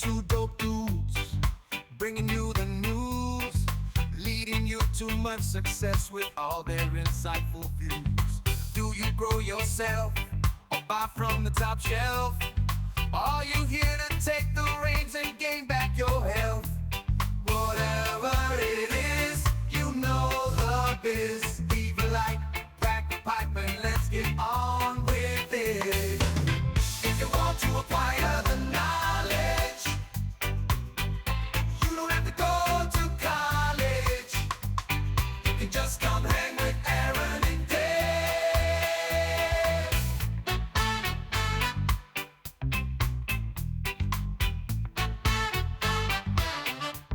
two dope dudes, bringing you the news, leading you to much success with all their insightful views. Do you grow yourself or buy from the top shelf? Are you here to take the reins and gain back your health? Whatever it is, you know the biz. Leave a light, crack a pipe, and let's get on with it. If you want to acquire the knowledge, you don't have to go to college. You can just come hang with Aaron and Dave.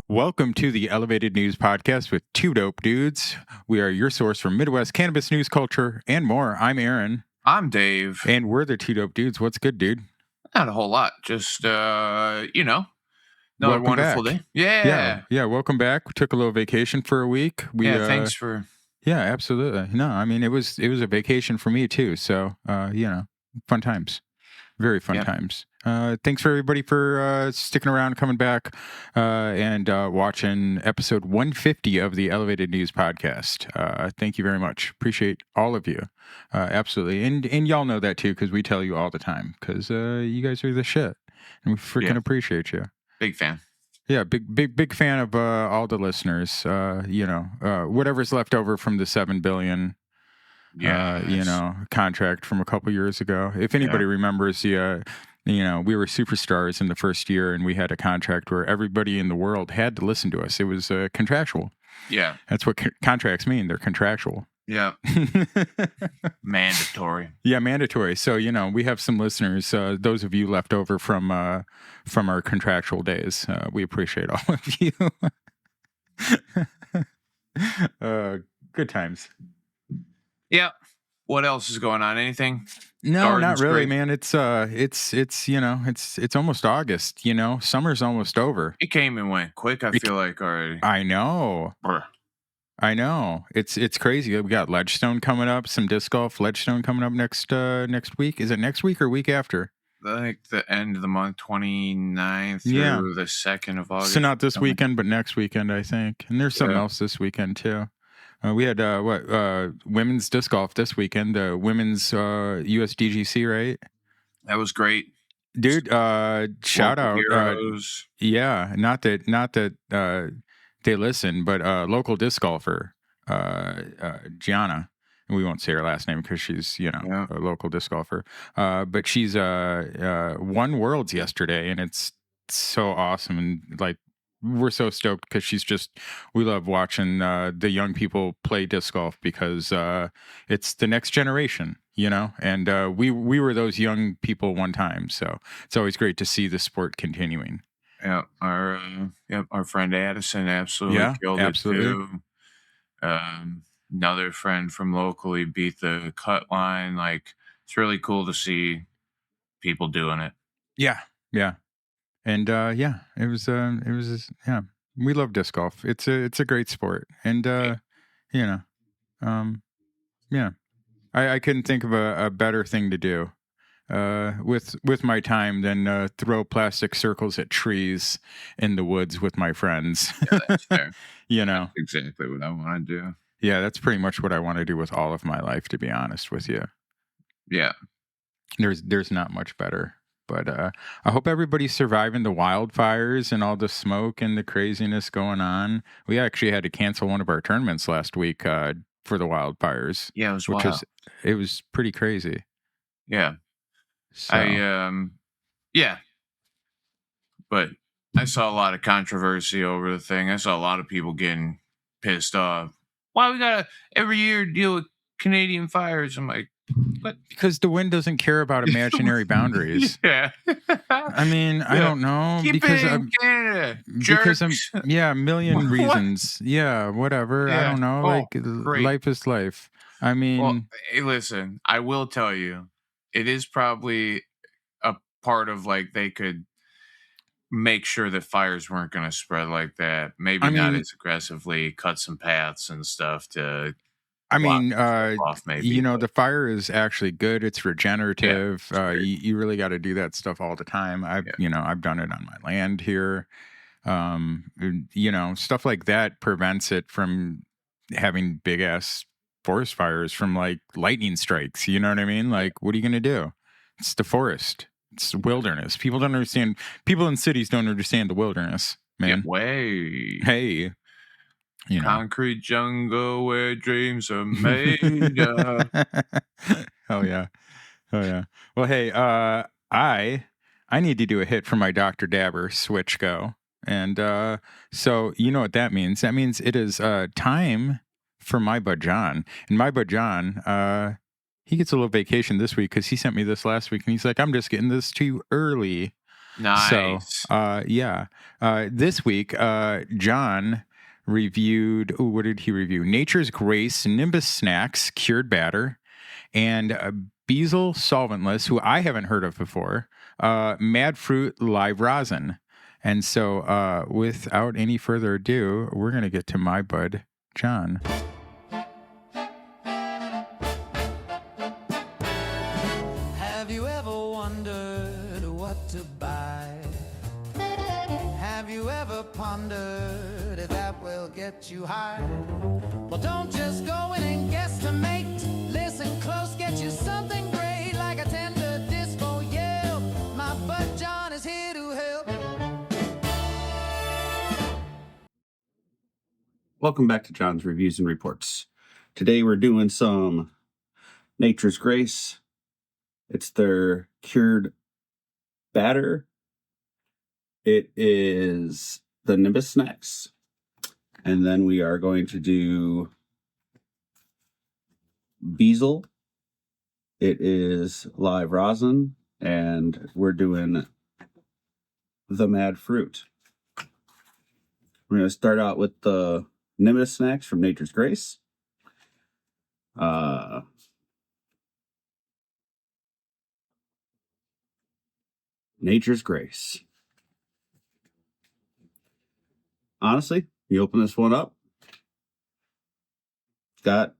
Welcome to the Elevated News Podcast with two dope dudes. We are your source for Midwest cannabis news, culture, and more. I'm Aaron, I'm Dave. and we're the two dope dudes. What's good, dude? Not a whole lot. Just another Welcome wonderful back. day. Yeah. Welcome back. We took a little vacation for a week. Thanks for Yeah, absolutely. No, I mean it was a vacation for me too. So fun times, very fun times. Thanks for everybody for sticking around, coming back, and watching episode 150 of the Elevated News Podcast. Thank you very much. Appreciate all of you. Absolutely. And y'all know that too, because we tell you all the time, because you guys are the shit. And we freaking appreciate you. big fan. Yeah, big fan of all the listeners. Whatever's left over from the 7 billion contract from a couple years ago. If anybody remembers we were superstars in the first year, and we had a contract where everybody in the world had to listen to us. It was contractual. Yeah. That's what contracts mean. They're contractual. Yeah. Mandatory. Yeah, mandatory. So, we have some listeners, those of you left over from our contractual days. We appreciate all of you. Good times. Yeah. What else is going on? Anything? No, Garden's not really, great. man. It's almost August, summer's almost over. It came and went quick, I feel like already. I know. Brr. I know. It's crazy. We got Ledgestone coming up, some disc golf Ledgestone coming up next week. Is it next week or week after? I think the end of the month, 29th through the 2nd of August. So not this weekend, but next weekend, I think. And there's something else this weekend too. We had women's disc golf this weekend, the women's USDGC, right? That was great. Dude, shout out. Heroes. Not that they listen, but local disc golfer, Gianna. We won't say her last name because she's, a local disc golfer. But she's won Worlds yesterday, and it's so awesome. And we're so stoked because we love watching the young people play disc golf because it's the next generation, and we were those young people one time. So it's always great to see the sport continuing. Yeah, our friend Addison absolutely killed it too. Another friend from locally beat the cut line. It's really cool to see people doing it. Yeah. And it was we love disc golf. It's a great sport. And I couldn't think of a better thing to do with my time than throw plastic circles at trees in the woods with my friends. Yeah, that's fair. That's exactly what I want to do. Yeah, that's pretty much what I want to do with all of my life, to be honest with you. Yeah. There's not much better. But I hope everybody's surviving the wildfires and all the smoke and the craziness going on. We actually had to cancel one of our tournaments last week for the wildfires. Yeah, it was wild. It was pretty crazy. Yeah. So. But I saw a lot of controversy over the thing. I saw a lot of people getting pissed off. Why we gotta every year deal with Canadian fires? I'm like, what? Because the wind doesn't care about imaginary boundaries. Yeah. I mean, I don't know. Keep because it in Canada. Because jerks. a million reasons. Yeah, whatever. Yeah. I don't know. Great. Life is life. I mean, well, hey, listen, I will tell you, it is probably a part of they could make sure that fires weren't going to spread like that. Maybe not as aggressively, cut some paths and stuff to I mean, off maybe. the fire is actually good. It's regenerative. You really got to do that stuff all the time. I've done it on my land here. Stuff like that prevents it from having big ass forest fires from like lightning strikes. You know what I mean? Like, what are you going to do? It's the forest. It's wilderness. People don't understand. People in cities don't understand the wilderness, man. Way. Hey, concrete jungle where dreams are made. Oh yeah. Well, hey, I need to do a hit for my Dr. Dabber Switch Go. And so you know what that means. That means it is time for my bud John. And my bud John, he gets a little vacation this week because he sent me this last week and he's like, I'm just getting this too early. Nice. So this week, John reviewed, what did he review? Nature's Grace Nimbus Snacks Cured Batter and Bezel Solventless, who I haven't heard of before, Mad Fruit Live Rosin. And so without any further ado, we're going to get to my bud, John. Have you ever wondered what to buy? Have you ever pondered if that will get you high? Well, don't just go in and guesstimate. Listen close, get you something great like a tender disco yell. My bud John is here to help. Welcome back to John's Reviews and Reports. Today we're doing some Nature's Grace. It's their cured batter. It is the Nimbus Snacks. And then we are going to do Bezel. It is live rosin. And we're doing the Mad Fruit. We're going to start out with the Nimbus Snacks from Nature's Grace. Nature's Grace. Honestly, you open this one up, it's got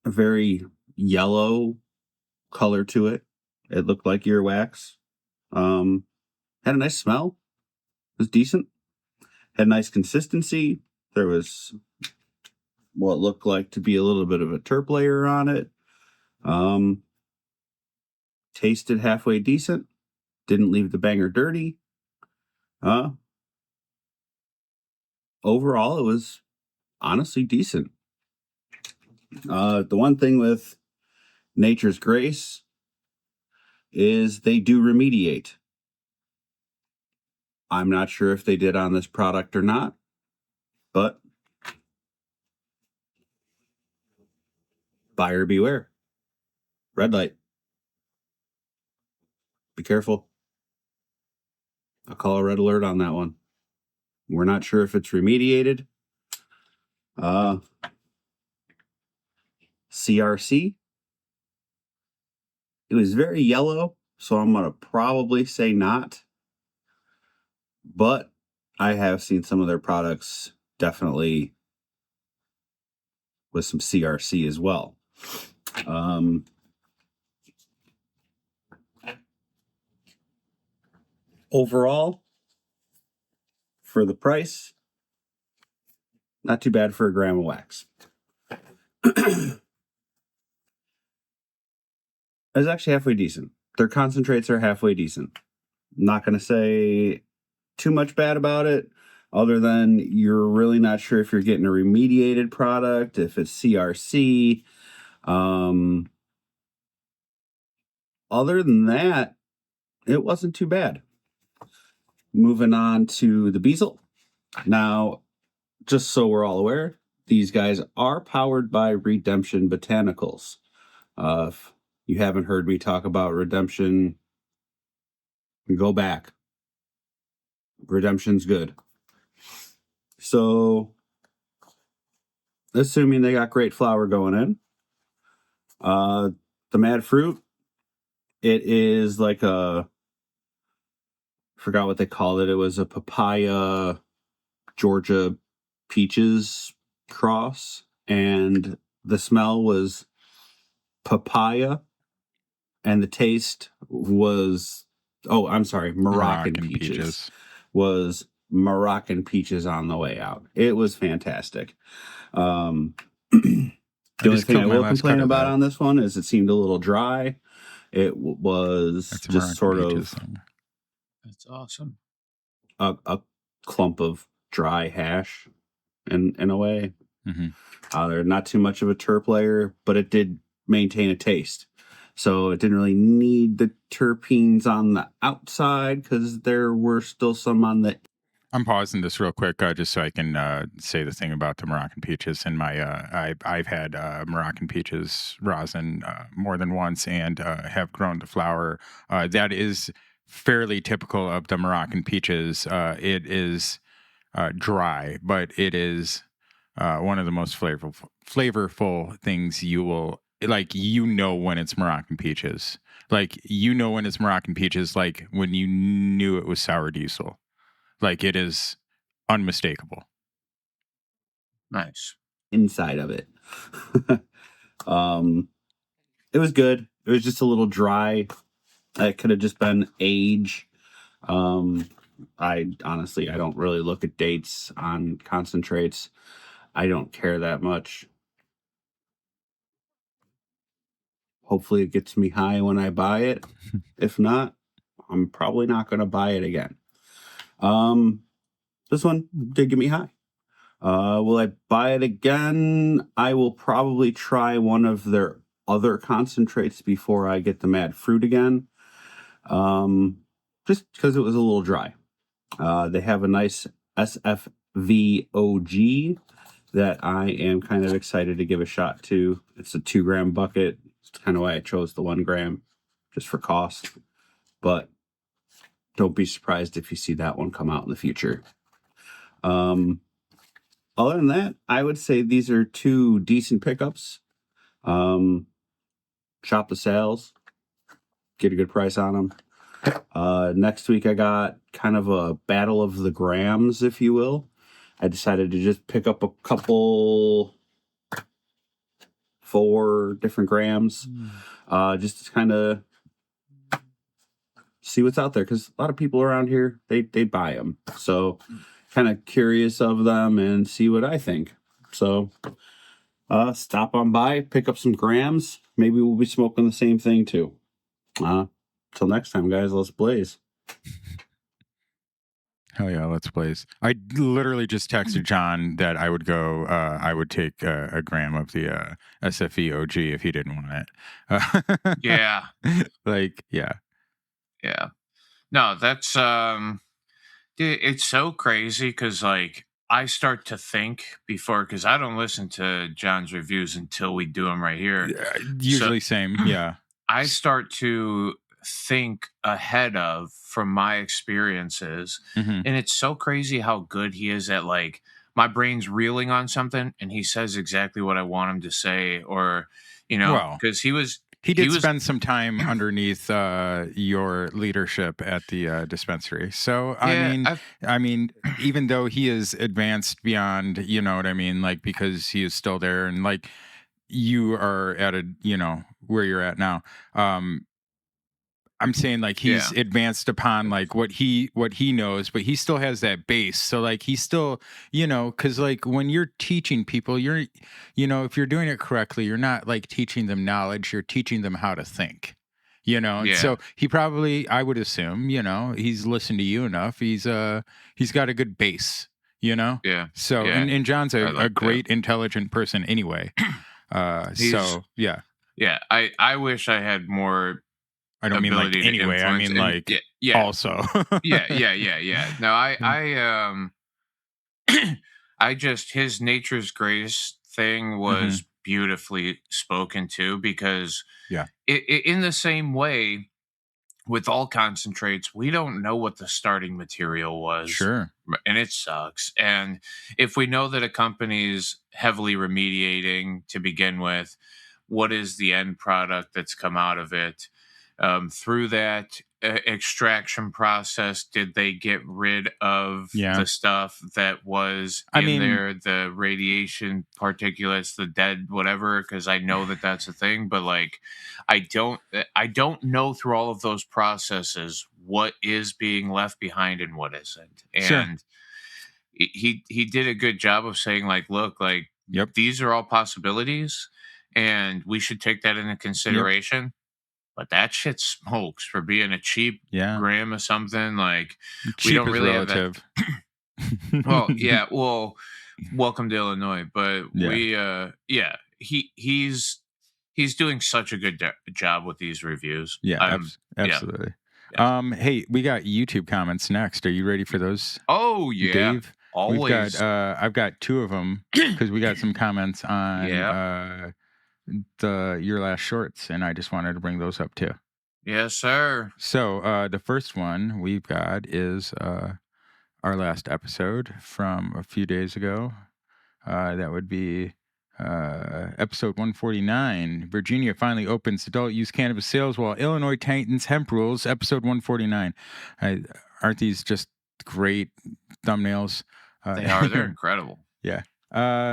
a very yellow color to it. It looked like earwax. Had a nice smell. It was decent. Had nice consistency. There was what looked like to be a little bit of a terp layer on it. Tasted halfway decent. Didn't leave the banger dirty. Overall, it was honestly decent. The one thing with Nature's Grace is they do remediate. I'm not sure if they did on this product or not, but buyer beware. Red light. Be careful. I'll call a red alert on that one. We're not sure if it's remediated. CRC. It was very yellow, so I'm going to probably say not. But I have seen some of their products definitely with some CRC as well. Overall, for the price, not too bad for a gram of wax. It's actually halfway decent. Their concentrates are halfway decent. I'm not going to say too much bad about it, other than you're really not sure if you're getting a remediated product, if it's CRC. Other than that, it wasn't too bad. Moving on to the Bezel. Now, just so we're all aware, these guys are powered by Redemption Botanicals. If you haven't heard me talk about Redemption, go back. Redemption's good. So, assuming they got great flower going in, the Mad Fruit, it is like a, forgot what they called it. It was a papaya Georgia peaches cross, and The smell was papaya, and the taste was, oh, I'm sorry, Moroccan peaches. Was Moroccan peaches on the way out. It was fantastic. The only thing I will complain about on this one is it seemed a little dry. It was just sort of That's awesome. A clump of dry hash in a way. They're not too much of a terp layer, but it did maintain a taste. So it didn't really need the terpenes on the outside because there were still some on the. I'm pausing this real quick just so I can say the thing about the Moroccan peaches. And I've had Moroccan peaches rosin more than once and have grown the flower. That is fairly typical of the Moroccan peaches. It is dry, but it is one of the most flavorful things you will like. When it's Moroccan peaches, like when it's Moroccan peaches, like when you knew it was sour diesel. Like it is unmistakable. Nice. Inside of it. It was good. It was just a little dry. It could have just been age. I don't really look at dates on concentrates. I don't care that much. Hopefully it gets me high when I buy it. If not, I'm probably not going to buy it again. This one did get me high. Will I buy it again? I will probably try one of their other concentrates before I get the Mad Fruit again. Just because it was a little dry. They have a nice SFVOG that I am kind of excited to give a shot to. It's a 2-gram bucket. It's kind of why I chose the 1 gram, just for cost. But don't be surprised if you see that one come out in the future. Other than that, I would say these are 2 decent pickups. Shop the sales, get a good price on them. Next week, I got kind of a battle of the grams, if you will. I decided to just pick up a couple 4 different grams, just to kind of see what's out there. Because a lot of people around here, they buy them. So kind of curious of them and see what I think. So stop on by, pick up some grams. Maybe we'll be smoking the same thing too. Till next time, guys, let's blaze. Hell yeah, let's blaze. I literally just texted John that I would go, I would take a gram of the SFEOG if he didn't want it. Yeah. Yeah. Yeah. No, that's, dude, it's so crazy because, like, I start to think before, because I don't listen to John's reviews until we do them right here. Usually same, yeah. I start to think ahead of from my experiences, and it's so crazy how good he is at, like, my brain's reeling on something and he says exactly what I want him to say, or because he did spend some time underneath your leadership at the dispensary. So I mean, even though he is advanced beyond, you know what I mean, like, because he is still there, and like you are at where you're at now. I'm saying, like, he's advanced upon like what he knows, but he still has that base. So like he's still, because like when you're teaching people, if you're doing it correctly, you're not like teaching them knowledge, you're teaching them how to think. So he probably, I would assume, he's listened to you enough. He's got a good base, Yeah. So and John's a great, intelligent person anyway. So yeah. Yeah, I wish I had more. I don't mean like anyway. I mean like also. Yeah. No, I just, his nature's grace thing was beautifully spoken to, because in the same way with all concentrates, we don't know what the starting material was. Sure. And it sucks. And if we know that a company's heavily remediating to begin with, what is the end product that's come out of it? Through that, extraction process? Did they get rid of Yeah. the stuff that was in there, the radiation particulates, the dead whatever? Because I know that that's a thing, but like I don't know through all of those processes what is being left behind and what isn't. Sure. And he did a good job of saying like, look, like Yep. these are all possibilities and we should take that into consideration. But that shit smokes for being a cheap Yeah. gram of something. Like Cheap we don't is really relative. have that. Well, yeah. Well, welcome to Illinois, but he's doing such a good job with these reviews. Yeah, absolutely. Yeah. Hey, we got YouTube comments next. Are you ready for those? Oh yeah, Dave. always. We've got I've got 2 of them because we got some comments on your last shorts, and I just wanted to bring those up too. Yes, sir. So the first one we've got is our last episode from a few days ago. That would be episode 149. Virginia finally opens adult use cannabis sales while Illinois tightens hemp rules. Episode 149. Aren't these just great thumbnails? They are. They're incredible. Yeah.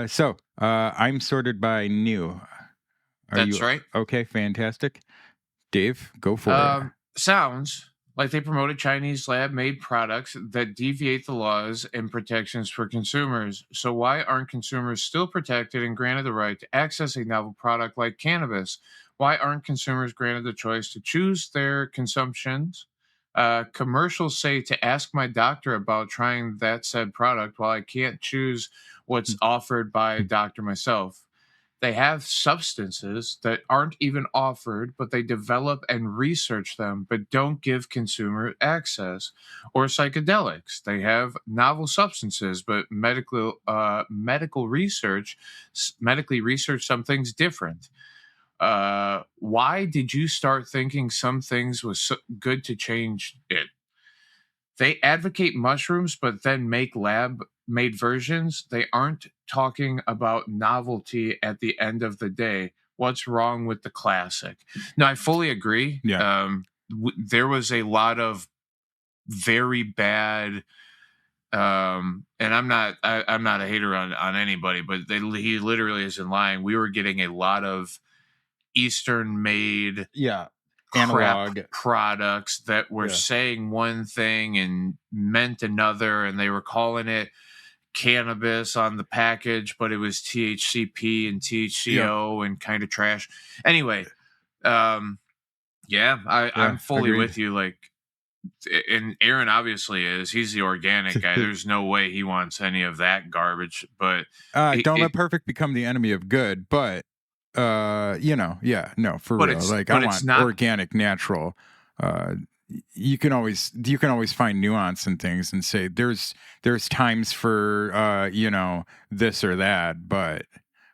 So I'm sorted by new. That's right. Okay, fantastic. Dave, go for it. Sounds like they promoted Chinese lab-made products that deviate the laws and protections for consumers. So why aren't consumers still protected and granted the right to access a novel product like cannabis? Why aren't consumers granted the choice to choose their consumptions? Commercials say to ask my doctor about trying that said product while I can't choose what's offered by a doctor myself. They have substances that aren't even offered, but they develop and research them, but don't give consumer access. Or psychedelics. They have novel substances, but medically research something's different. Why did you start thinking some things was so good to change it? They advocate mushrooms, but then make lab-made versions. They aren't talking about novelty at the end of the day. What's wrong with the classic? No, I fully agree. Yeah. There was a lot of very bad, and I'm not a hater on anybody, but he literally isn't lying. We were getting a lot of Eastern-made analog products that were saying one thing and meant another, and they were calling it cannabis on the package, but it was THCP and THCO and kind of trash. Anyway, I'm fully agreed. with you. Like, and Aaron obviously is. He's the organic guy. There's no way he wants any of that garbage. But don't let perfect become the enemy of good. But for real. Like I want organic, natural. You can always find nuance in things and say there's times for this or that, but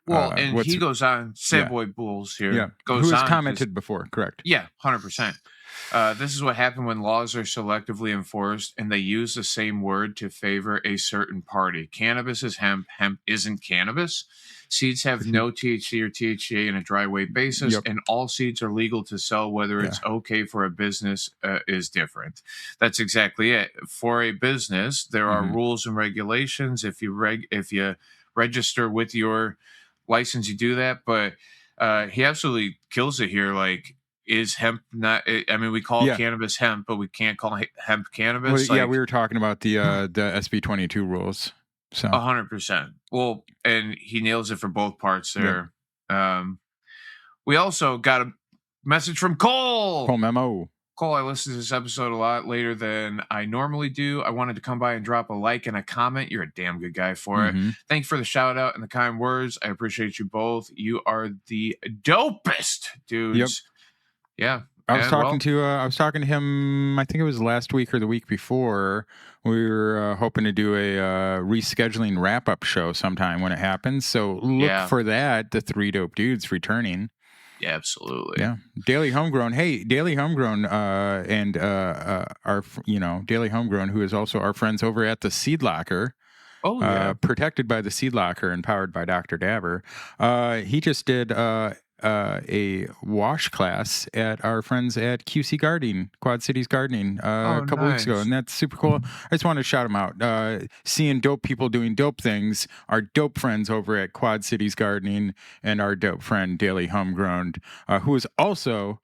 and he goes on. Sad Boy Bulls here. Yeah, goes who has on commented before? Correct. Yeah, 100%. This is what happened when laws are selectively enforced and they use the same word to favor a certain party. Cannabis is hemp. Hemp isn't cannabis. Seeds have no THC or THCA in a dry weight basis, and all seeds are legal to sell. Whether it's okay for a business is different. That's exactly it. For a business, there are rules and regulations. If you register with your license, you do that. But he absolutely kills it here. Like, is hemp not? I mean, we call cannabis hemp, but we can't call hemp cannabis. Well, we were talking about the SB 22 rules. So 100%. Well, and he nails it for both parts there. We also got a message from Cole. Cole memo. Cole, I listened to this episode a lot later than I normally do. I wanted to come by and drop a like and a comment. You're a damn good guy for it. Thank you for the shout out and the kind words. I appreciate you both. You are the dopest dudes. Yeah. I was talking to him, I think it was last week or the week before. We were hoping to do a rescheduling wrap-up show sometime when it happens. So look for that, the 3 dope dudes returning. Yeah, absolutely. Yeah. Daily Homegrown. Hey, Daily Homegrown and our, Daily Homegrown, who is also our friends over at the Seed Locker. Oh, yeah. Protected by the Seed Locker and powered by Dr. Dabber. He just did a wash class at our friends at QC Gardening, Quad Cities Gardening, a couple weeks ago, nice. and that's super cool. I just want to shout them out. Seeing dope people doing dope things, our dope friends over at Quad Cities Gardening, and our dope friend Daily Homegrown, who is also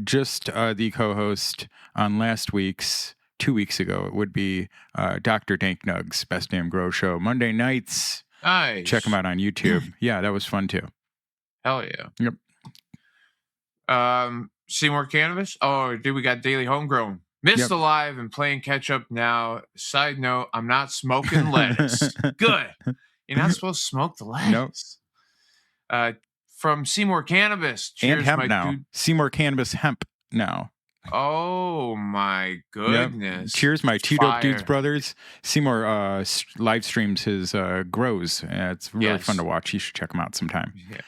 just the co-host on last week's. 2 weeks ago, it would be Dr. Dank Nugs, Best Damn Grow Show, Monday nights. Nice. Check them out on YouTube. Yeah, that was fun too. Hell yeah. Yep. Seymour Cannabis. Oh, dude, we got Daily Homegrown. Missed Alive and playing catch up now. Side note, I'm not smoking lettuce. Good. You're not supposed to smoke the lettuce. Nope. From Seymour Cannabis. Cheers, and Hemp my now. dude. Seymour Cannabis Hemp now. Oh my goodness. Yep. Cheers, my two dope dudes brothers. Seymour live streams his grows. It's really fun to watch. You should check them out sometime. Yeah.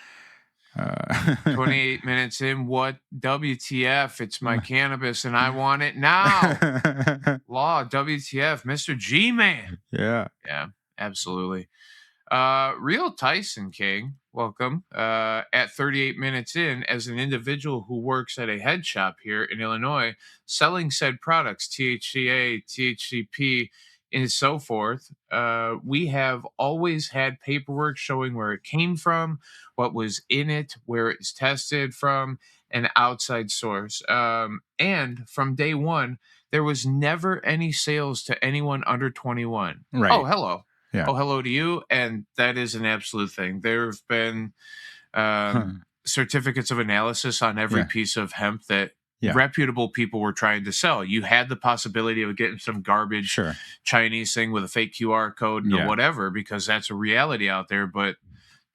28 minutes in. What WTF? It's my cannabis and I want it now. Law, WTF, Mr. G-Man. Yeah. Yeah, absolutely. Real Tyson King, welcome. At 38 minutes in, as an individual who works at a head shop here in Illinois, selling said products, THCA, THCP, and so forth, we have always had paperwork showing where it came from, what was in it, where it's tested from, an outside source. And from day one, there was never any sales to anyone under 21. Right. Oh, hello. Yeah. Oh, hello to you. And that is an absolute thing. There have been certificates of analysis on every piece of hemp that reputable people were trying to sell. You had the possibility of getting some garbage Chinese thing with a fake QR code or whatever, because that's a reality out there. But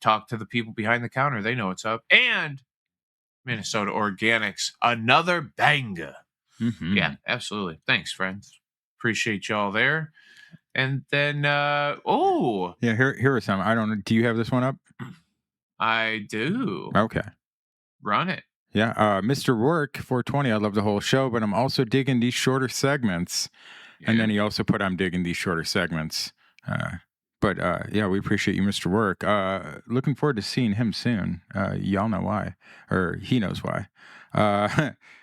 talk to the people behind the counter. They know what's up. And Minnesota Organics, another banger. Mm-hmm. Yeah, absolutely. Thanks, friends. Appreciate y'all there. And then, here are some. I don't know. Do you have this one up? I do. Okay. Run it. Yeah. Mr. Work 420. I love the whole show, but I'm also digging these shorter segments. Yeah. And then he also put, I'm digging these shorter segments. But we appreciate you, Mr. Work. Looking forward to seeing him soon. Y'all know why, or he knows why.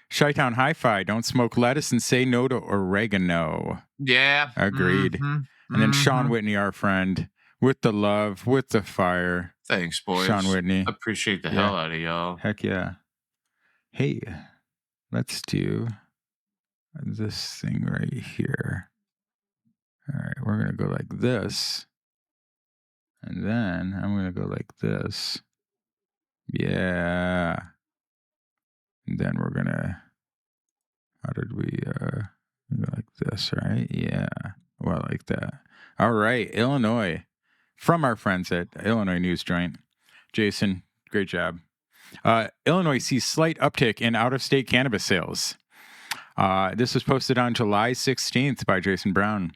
Chi-Town Hi-Fi, don't smoke lettuce and say no to oregano. Yeah. Agreed. And then Sean Whitney, our friend, with the love, with the fire. Thanks, boys. Sean Whitney. Appreciate the hell out of y'all. Heck yeah. Hey, let's do this thing right here. All right, we're going to go like this. And then I'm going to go like this. Yeah. And then we're going to, how did we go like this, right? Yeah. Well, like that. All right. Illinois. From our friends at Illinois News Joint. Jason, great job. Illinois sees slight uptick in out-of-state cannabis sales. This was posted on July 16th by Jason Brown.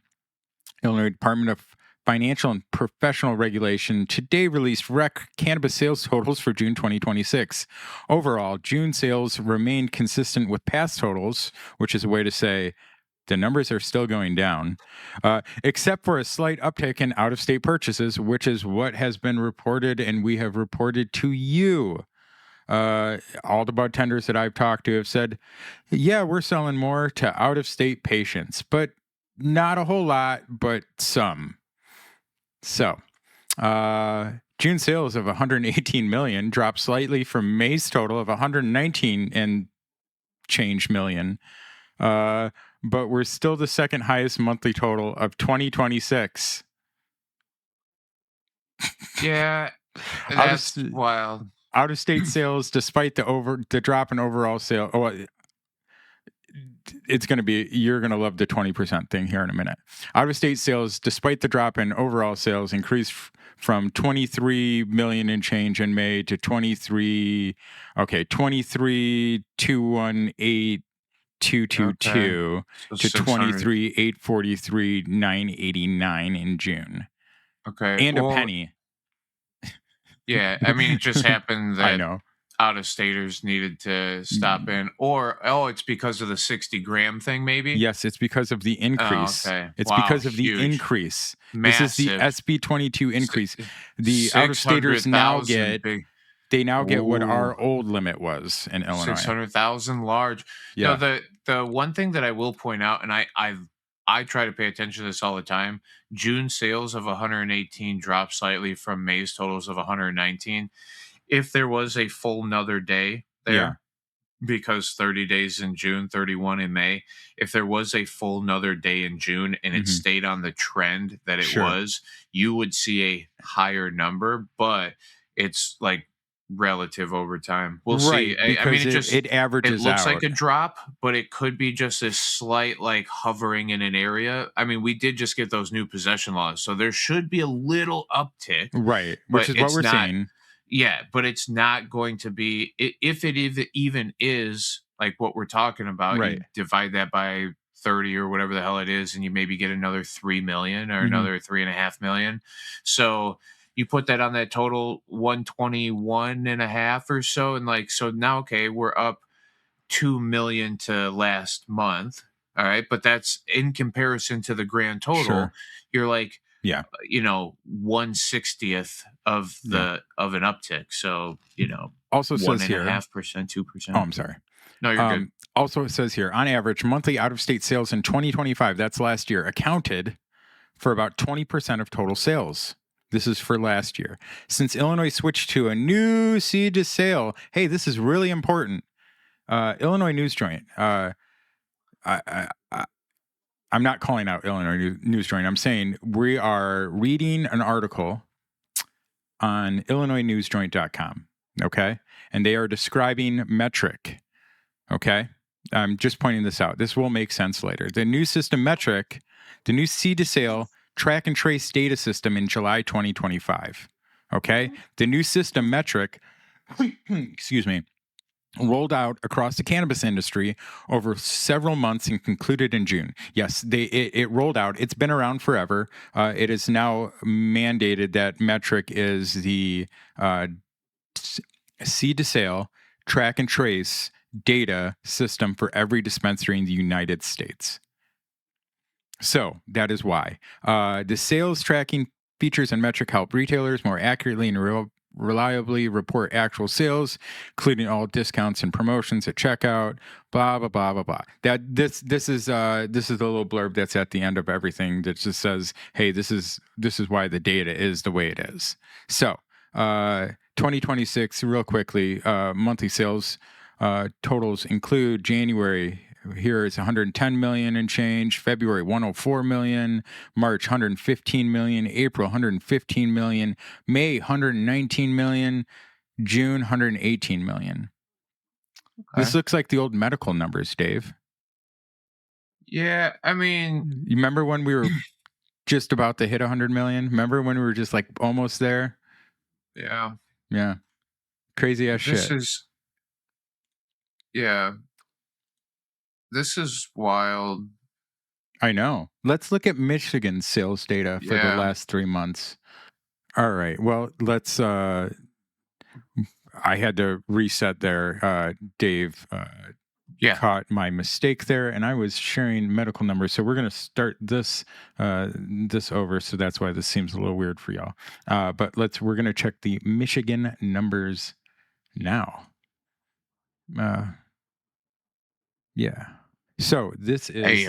Illinois Department of Financial and Professional Regulation today released rec cannabis sales totals for June 2026. Overall, June sales remained consistent with past totals, which is a way to say the numbers are still going down, except for a slight uptick in out-of-state purchases, which is what has been reported and we have reported to you. All the bartenders that I've talked to have said, yeah, we're selling more to out-of-state patients, but not a whole lot, but some. So, June sales of 118 million dropped slightly from May's total of 119 and change million. But we're still the second highest monthly total of 2026. Yeah, that's wild. Out of state sales, despite the drop in overall sale. Oh, it's going to be, you're going to love the 20% thing here in a minute. Out of state sales, despite the drop in overall sales, increased from 23 million and change in May to 23,218,222 to 23,843,989 in June. Okay. And a penny. Yeah, I mean, it just happened that I know. Out-of-staters needed to stop in, or it's because of the 60-gram thing, maybe. Yes, it's because of the increase. Oh, okay. It's because of the increase. Massive. This is the SB 22 increase. The out-of-staters now get They now get what our old limit was in Illinois. 600,000 large. Yeah. No, the one thing that I will point out, and I try to pay attention to this all the time. June sales of 118 dropped slightly from May's totals of 119. If there was a full nother day there, because 30 days in June, 31 in May, if there was a full nother day in June and it stayed on the trend that it was, you would see a higher number, but it's like relative over time. We'll see. I mean, it averages it looks out. like a drop, but it could be just a slight like hovering in an area. I mean, we did just get those new possession laws, so there should be a little uptick, right? Which is what we're seeing. Yeah, but it's not going to be, if it even is like what we're talking about. Right. You divide that by 30 or whatever the hell it is, and you maybe get another 3 million or another 3.5 million. So you put that on that total 121.5 or so, and like, so now, okay, we're up 2 million to last month. All right, but that's in comparison to the grand total. You're like, 1/60th of an uptick. So, also says here 1.5%, 2%. Oh, I'm sorry. No, you're good. Also, it says here, on average, monthly out-of-state sales in 2025, that's last year, accounted for about 20% of total sales. This is for last year. Since Illinois switched to a new seed to sale, hey, this is really important. Illinois News Joint. I'm not calling out Illinois News Joint. I'm saying we are reading an article on IllinoisNewsJoint.com, okay? And they are describing Metric, okay? I'm just pointing this out. This will make sense later. The new system Metric, the new seed to sale track and trace data system in July 2025, okay? The new system Metric, excuse me, rolled out across the cannabis industry over several months and concluded in June. Yes, it rolled out. It's been around forever. It is now mandated that Metric is the seed to sale, track and trace data system for every dispensary in the United States. So that is why. The sales tracking features and Metric help retailers more accurately and reliably report actual sales, including all discounts and promotions at checkout, blah blah blah blah blah. This is the little blurb that's at the end of everything that just says, hey, this is why the data is the way it is. So 2026, real quickly, monthly sales totals include January. Here is 110 million and change, February 104 million, March 115 million, April 115 million, May 119 million, June 118 million. Okay. This looks like the old medical numbers, Dave. Yeah, I mean, you remember when we were just about to hit 100 million? Remember when we were just like almost there? Yeah. Yeah. Crazy ass shit. This is wild. I know. Let's look at Michigan's sales data for the last 3 months. All right. Well, let's I had to reset there. Dave caught my mistake there, and I was sharing medical numbers. So we're going to start this over. So that's why this seems a little weird for y'all. But we're going to check the Michigan numbers now. Yeah. So this is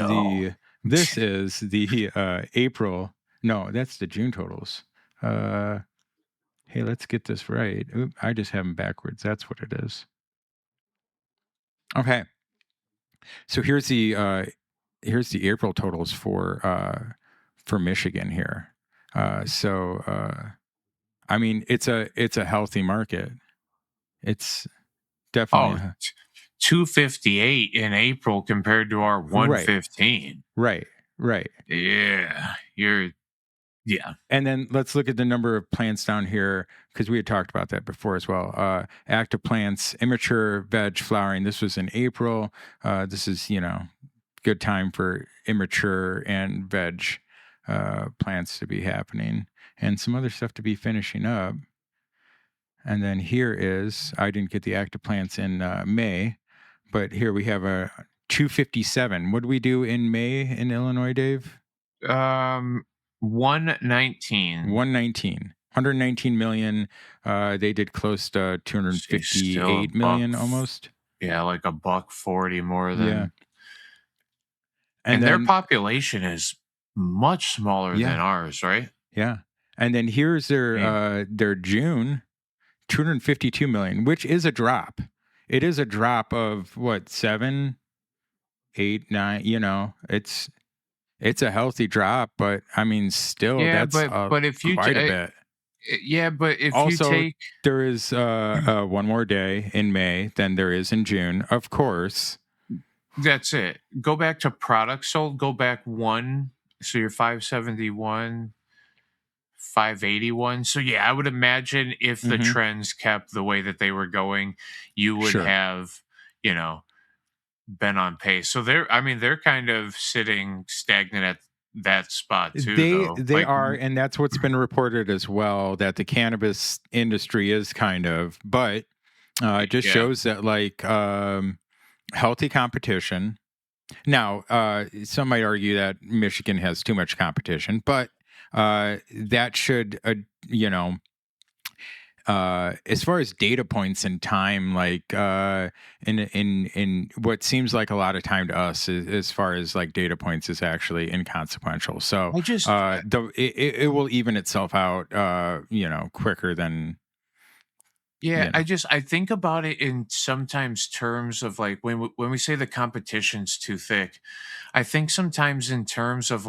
the April. No, that's the June totals. Hey, let's get this right. Oop, I just have them backwards. That's what it is. Okay. So here's the April totals for Michigan here. I mean, it's a healthy market. It's definitely 258 in April compared to our 115. Right. Yeah. And then let's look at the number of plants down here, because we had talked about that before as well. Active plants, immature veg flowering. This was in April. This is, good time for immature and veg plants to be happening, and some other stuff to be finishing up. And then here is, I didn't get the active plants in May, but here we have a 257. What do we do in May in Illinois, Dave? 119. 119. 119 million. They did close to 258 million almost. Yeah, like $1.40 more than. Yeah. And their population is much smaller than ours, right? Yeah. And then here's their June, 252 million, which is a drop. It is a drop of what, 7, 8, 9, it's a healthy drop, but I mean, still, that's but if you quite a bit. Yeah, but if also, you take, there is one more day in May than there is in June, of course. That's it. Go back to products sold. Go back one. So you're 571, 581. So yeah, I would imagine if the trends kept the way that they were going, you would have, been on pace. So they're kind of sitting stagnant at that spot too. They are, and that's what's been reported as well, that the cannabis industry is kind of, but it just shows that healthy competition. Now, some might argue that Michigan has too much competition, but that should, as far as data points in time, in what seems like a lot of time to us, as far as data points, is actually inconsequential. So it will even itself out, quicker than. Yeah, I think about it in sometimes terms of when we say the competition's too thick, I think sometimes in terms of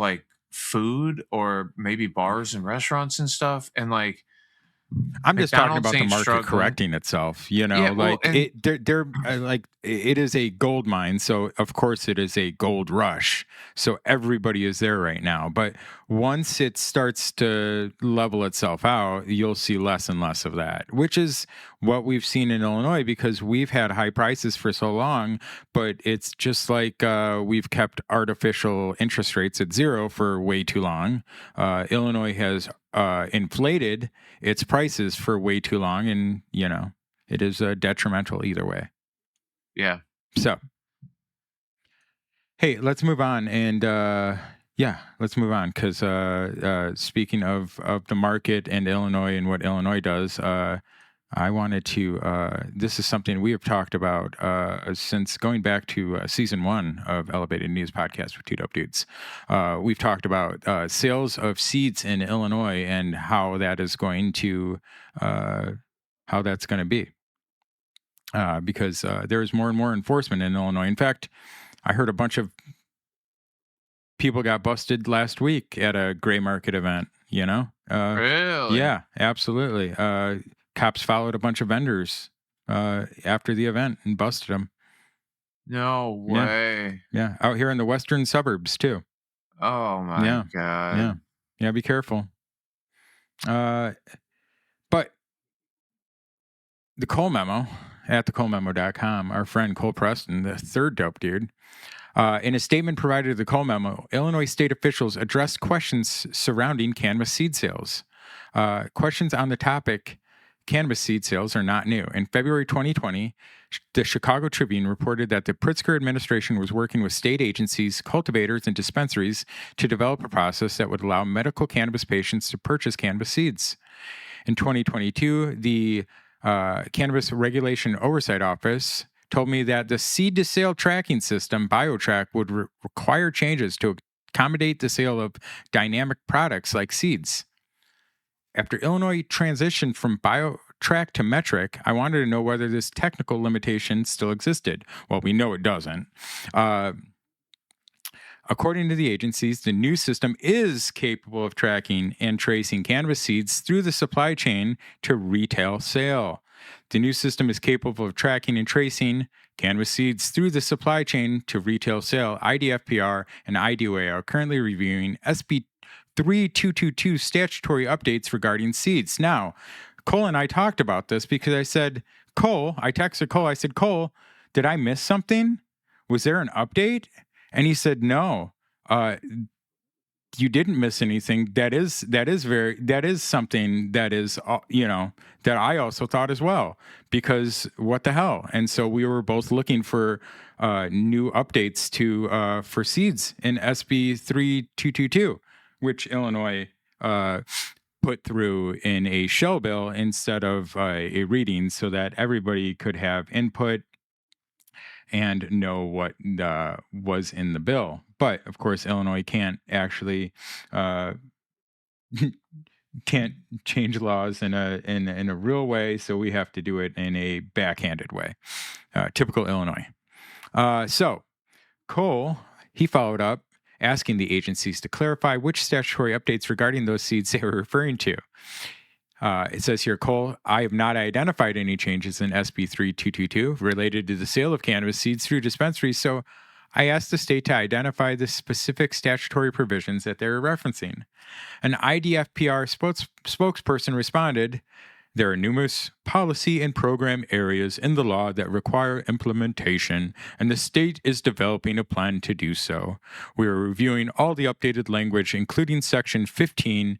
food or maybe bars and restaurants and stuff, and I'm just talking about the market correcting itself, it is a gold mine. So of course it is a gold rush. So everybody is there right now. But once it starts to level itself out, you'll see less and less of that, which is what we've seen in Illinois, because we've had high prices for so long, but it's just we've kept artificial interest rates at zero for way too long. Illinois has inflated its prices for way too long, and it is detrimental either way. Yeah. So, hey, let's move on, and let's move on, because speaking of the market and Illinois and what Illinois does, I wanted to. This is something we have talked about since going back to season 1 of Elevated News Podcast with Two Dope Dudes. We've talked about sales of seeds in Illinois and how that is going to, how that's going to be, because there is more and more enforcement in Illinois. In fact, I heard a bunch of people got busted last week at a gray market event. Really? Yeah, absolutely. Cops followed a bunch of vendors after the event and busted them. No way. Yeah, out here in the western suburbs too. Oh my God. Yeah, be careful. But the Cole Memo at thecolememo.com, our friend Cole Preston, the third dope dude, in a statement provided to the Cole Memo, Illinois state officials addressed questions surrounding cannabis seed sales. Questions on the topic cannabis seed sales are not new. In February 2020, the Chicago Tribune reported that the Pritzker administration was working with state agencies, cultivators, and dispensaries to develop a process that would allow medical cannabis patients to purchase cannabis seeds. In 2022, the Cannabis Regulation Oversight Office told me that the seed-to-sale tracking system, BioTrack, would require changes to accommodate the sale of dynamic products like seeds. After Illinois transitioned from BioTrack to Metric, I wanted to know whether this technical limitation still existed. Well, we know it doesn't. According to the agencies, the new system is capable of tracking and tracing cannabis seeds through the supply chain to retail sale. The new system is capable of tracking and tracing cannabis seeds through the supply chain to retail sale. IDFPR and IDOA are currently reviewing SB 3222 statutory updates regarding seeds. Now, Cole and I talked about this because I said, I texted Cole, I said, Cole, did I miss something? Was there an update? And he said, no, you didn't miss anything. That is something that is, that I also thought as well, because what the hell? And so we were both looking for new updates for seeds in SB 3222, which Illinois put through in a shell bill instead of a reading, so that everybody could have input and know what was in the bill. But of course, Illinois can't actually can't change laws in a real way, so we have to do it in a backhanded way. Typical Illinois. So Cole, he followed up asking the agencies to clarify which statutory updates regarding those seeds they were referring to. It says here, Cole, I have not identified any changes in SB 3222 related to the sale of cannabis seeds through dispensaries, so I asked the state to identify the specific statutory provisions that they're referencing. An IDFPR spokesperson responded, there are numerous policy and program areas in the law that require implementation, and the state is developing a plan to do so. We are reviewing all the updated language, including Section 15-17,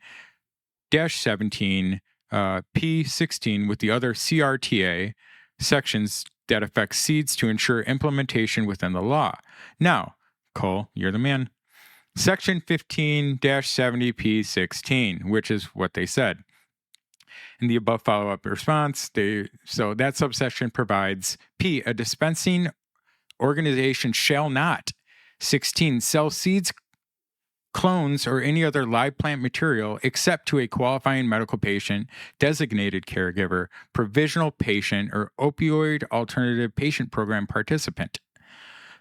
P16, with the other CRTA sections that affect seeds to ensure implementation within the law. Now, Cole, you're the man. Section 15-70P16, which is what they said. In the above follow-up response, so that subsection provides P, a dispensing organization shall not 16 sell seeds, clones, or any other live plant material except to a qualifying medical patient, designated caregiver, provisional patient, or opioid alternative patient program participant.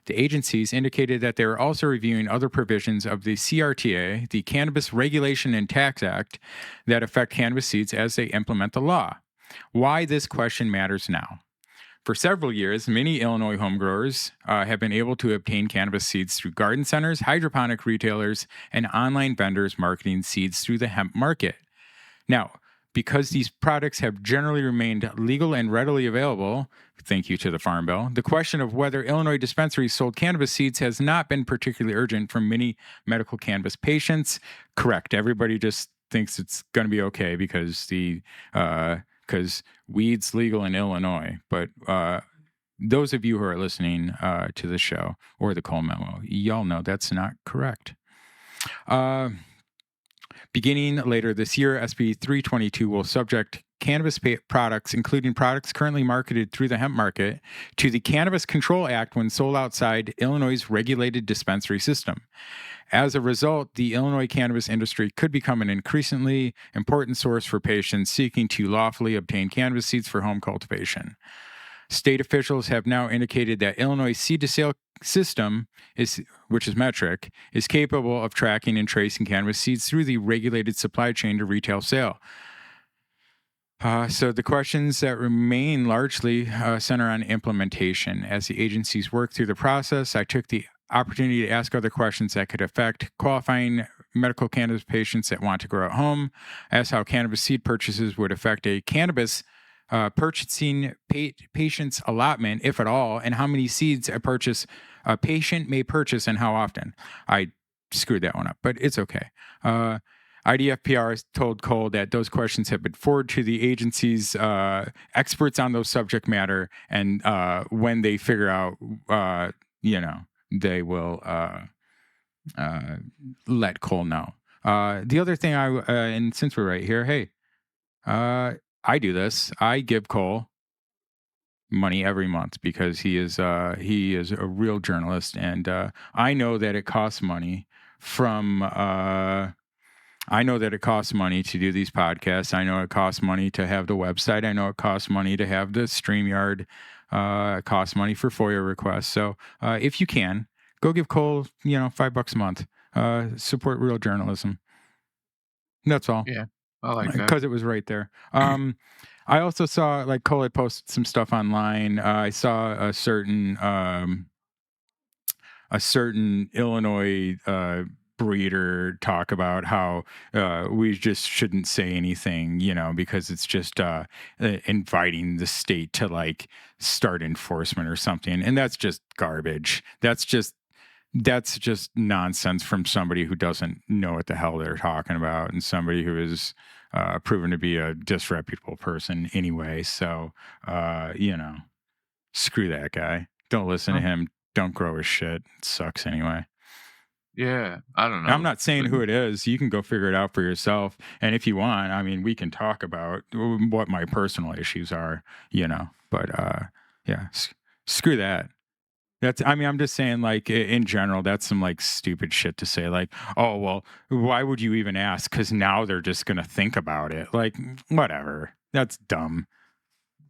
The agencies indicated that they were also reviewing other provisions of the CRTA, the Cannabis Regulation and Tax Act, that affect cannabis seeds as they implement the law. Why this question matters now. For several years, many Illinois homegrowers have been able to obtain cannabis seeds through garden centers, hydroponic retailers, and online vendors marketing seeds through the hemp market. Now, because these products have generally remained legal and readily available, thank you to the Farm Bill, the question of whether Illinois dispensaries sold cannabis seeds has not been particularly urgent for many medical cannabis patients. Correct. Everybody just thinks it's going to be okay because weed's legal in Illinois. But those of you who are listening to the show or the Cole Memo, y'all know that's not correct. Beginning later this year, SB 322 will subject cannabis products, including products currently marketed through the hemp market, to the Cannabis Control Act when sold outside Illinois' regulated dispensary system. As a result, the Illinois cannabis industry could become an increasingly important source for patients seeking to lawfully obtain cannabis seeds for home cultivation. State officials have now indicated that Illinois' seed-to-sale system, which is metric, is capable of tracking and tracing cannabis seeds through the regulated supply chain to retail sale. So the questions that remain largely center on implementation. As the agencies work through the process, I took the opportunity to ask other questions that could affect qualifying medical cannabis patients that want to grow at home, ask how cannabis seed purchases would affect a cannabis purchasing patient's allotment, if at all, and how many seeds a patient may purchase and how often. I screwed that one up, but it's okay. IDFPR told Cole that those questions have been forwarded to the agency's experts on those subject matter, and when they figure out, they will let Cole know. The other thing and since we're right here, hey, I do this. I give Cole money every month because he is a real journalist, and I know that it costs money I know that it costs money to do these podcasts. I know it costs money to have the website. I know it costs money to have the StreamYard. It costs money for FOIA requests. So if you can, go give Cole, $5 a month. Support real journalism. That's all. Yeah, I like that. Because it was right there. I also saw, Cole had posted some stuff online. I saw a certain Illinois breeder talk about how we just shouldn't say anything, because it's just inviting the state to start enforcement or something. And that's just garbage. That's just nonsense from somebody who doesn't know what the hell they're talking about, and somebody who is proven to be a disreputable person anyway. So, screw that guy. Don't listen to him. Don't grow his shit. It sucks anyway. Yeah, I don't know. I'm not saying who it is. You can go figure it out for yourself. And if you want, I mean, we can talk about what my personal issues are, but yeah, screw that. I mean, I'm just saying, like, in general, that's some like stupid shit to say. Like, oh, well, why would you even ask? Because now they're just going to think about it. Like, whatever. That's dumb.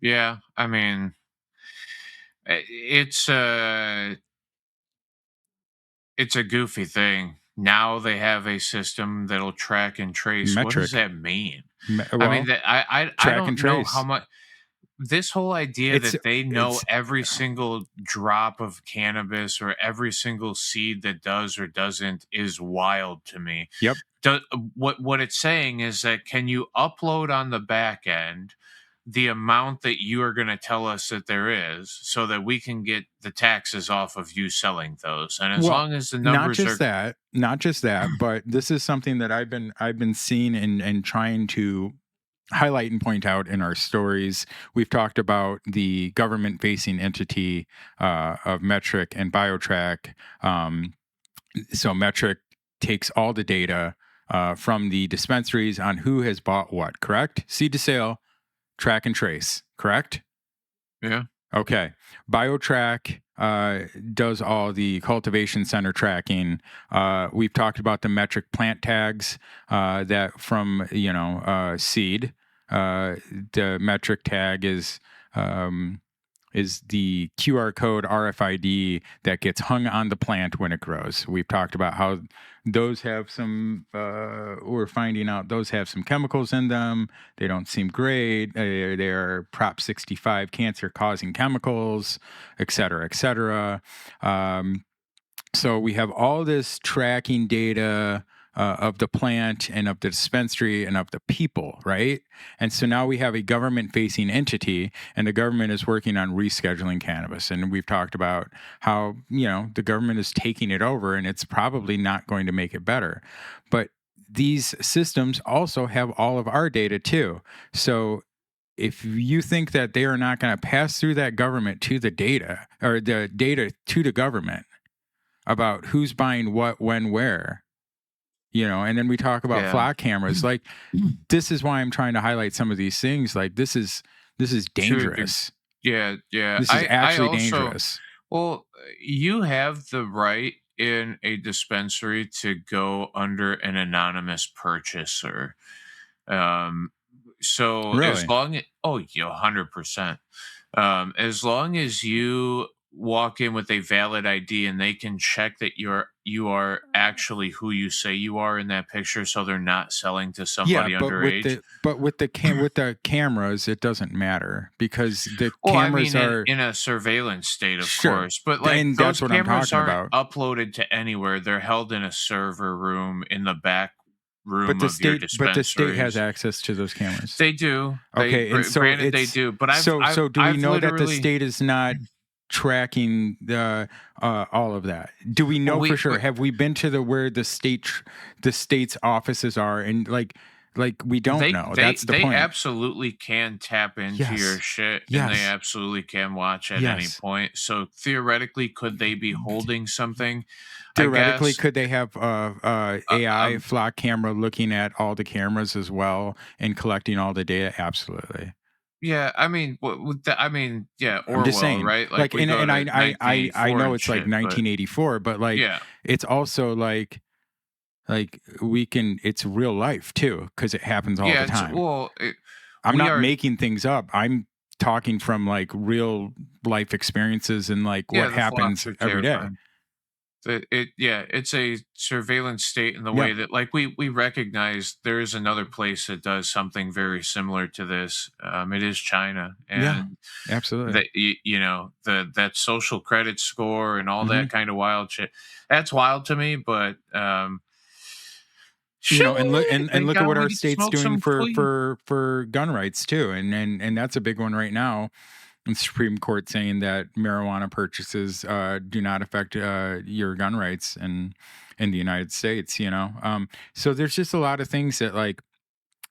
Yeah, I mean, it's it's a goofy thing. Now they have a system that'll track and trace. What does Metric. that mean? I mean, Well, that I track and don't know how trace. much this whole idea It's, that they know it's, every single drop of cannabis or every single seed that does or doesn't is wild to me. yep. What it's saying is that can you upload on the back end the amount that you are going to tell us that there is so that we can get the taxes off of you selling those, and as Well, long as the not numbers just are that, but this is something that I've been seeing and trying to highlight and point out in our stories. We've talked about the government facing entity of Metric and BioTrack. So Metric takes all the data from the dispensaries on who has bought what, correct? Seed to sale, track and trace, correct? yeah. Okay. BioTrack does all the cultivation center tracking. We've talked about the metric plant tags that from, seed. The metric tag is the QR code RFID that gets hung on the plant when it grows. We've talked about how those have some, we're finding out those have some chemicals in them. They don't seem great. They're Prop 65 cancer causing chemicals, et cetera, et cetera. So we have all this tracking data of the plant and of the dispensary and of the people, right? And so now we have a government-facing entity, and the government is working on rescheduling cannabis. And we've talked about how, the government is taking it over, and it's probably not going to make it better. But these systems also have all of our data too. So if you think that they are not going to pass through that government to the data, or the data to the government, about who's buying what, when, where, and then we talk about Yeah. flock cameras. Like, this is why I'm trying to highlight some of these things. Like, this is dangerous. Yeah. This is actually I also, dangerous. Well, you have the right in a dispensary to go under an anonymous purchaser. So Really? as long as 100%. As long as you walk in with a valid ID and they can check that you are actually who you say you are in that picture, so they're not selling to somebody underage. With the cameras, it doesn't matter because the Well, I cameras mean, are in a surveillance state, of Sure. course, but like And those that's what I'm cameras talking aren't about. uploaded to anywhere. They're held in a server room in the back room But of your the state has dispensaries. access to those cameras. They do. Okay, and so Granted, they it's do. But so do we I've know that the literally state is not tracking the all of that? Do we know Well, for sure? Have we been to where the state's offices are, and like we don't know? That's the they point. absolutely can tap into Yes. your shit, and they Yes. absolutely can watch at any Yes. point. So theoretically, could they be holding something? Theoretically, I guess. could they have AI Um, flock camera looking at all the cameras as well and collecting all the data? Absolutely. Yeah, I mean, I mean, yeah, I'm just Orwell, saying, right? Like we and go to I 1984 know and it's like shit, but 1984, but like yeah, it's also like we can. It's real life too because it happens all yeah. the time. I'm We not are, making things up. I'm talking from like real life experiences and like yeah. what The flocks happens are every day. terrifying. It's a surveillance state in the Yeah. way that, like, we recognize there is another place that does something very similar to this. It is China, Yeah. and Absolutely. that that social credit score and all Mhm. that kind of wild shit. That's wild to me, but and thank look at God what we our get to state's smoke doing some clean. for gun rights too, and that's a big one right now. The Supreme Court saying that marijuana purchases do not affect your gun rights in the United States. So there's just a lot of things that like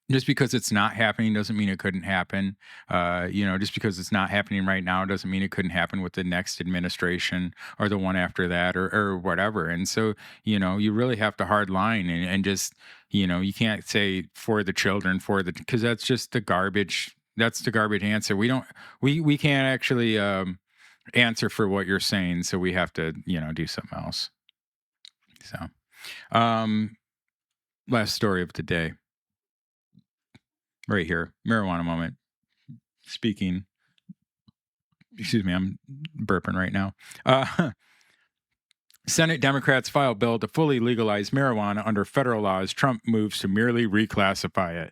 Just because it's not happening doesn't mean it couldn't happen. Just because it's not happening right now doesn't mean it couldn't happen with the next administration or the one after that or whatever. And so, you really have to hard line and just, you can't say for the children, because that's just the garbage. That's the garbage answer. We can't actually answer for what you're saying. So we have to, do something else. So, last story of the day. Right here, marijuana moment. Speaking, excuse me, I'm burping right now. Senate Democrats file bill to fully legalize marijuana under federal laws. Trump moves to merely reclassify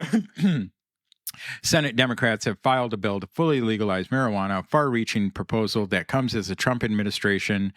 it. Senate Democrats have filed a bill to fully legalize marijuana, a far-reaching proposal that comes as the Trump administration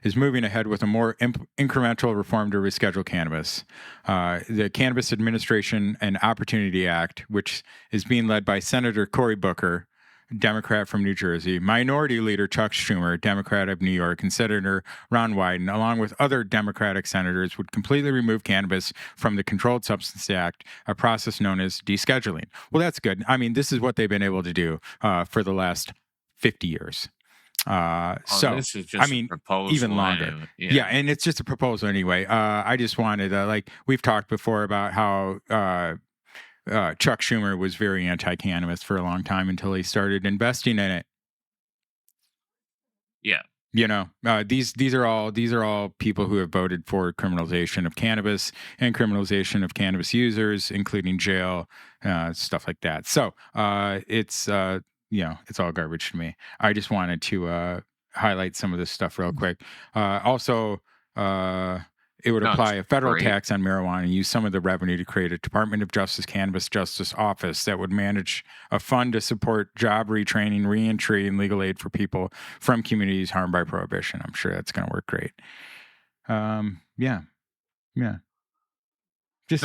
is moving ahead with a more incremental reform to reschedule cannabis. The Cannabis Administration and Opportunity Act, which is being led by Senator Cory Booker, Democrat from New Jersey, Minority Leader Chuck Schumer, Democrat of New York, and Senator Ron Wyden, along with other Democratic senators, would completely remove cannabis from the Controlled Substances Act, a process known as descheduling. Well, that's good. I mean, this is what they've been able to do for the last 50 years. This is just a proposal even longer. Anyway. Yeah, and it's just a proposal anyway. I just wanted we've talked before about how Chuck Schumer was very anti-cannabis for a long time until he started investing in it. Yeah. These are all people who have voted for criminalization of cannabis and criminalization of cannabis users, including jail, stuff like that. So it's all garbage to me. I just wanted to highlight some of this stuff real quick. Also, it would apply a federal tax on marijuana and use some of the revenue to create a Department of Justice Cannabis Justice Office that would manage a fund to support job retraining, reentry, and legal aid for people from communities harmed by prohibition. I'm sure that's going to work great. Yeah. Just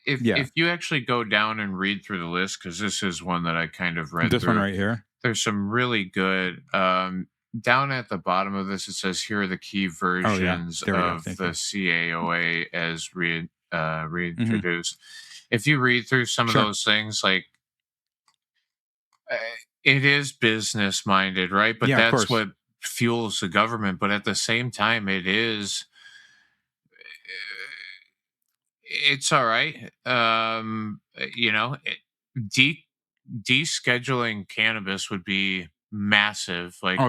if you actually go down and read through the list, because this is one that I kind of read. This one right here. There's some really good. Down at the bottom of this, it says here are the key versions of the CAOA as reintroduced. If you read through some of those things, it is business minded, right? But that's what fuels the government. But at the same time, it's all right. Descheduling cannabis would be massive. We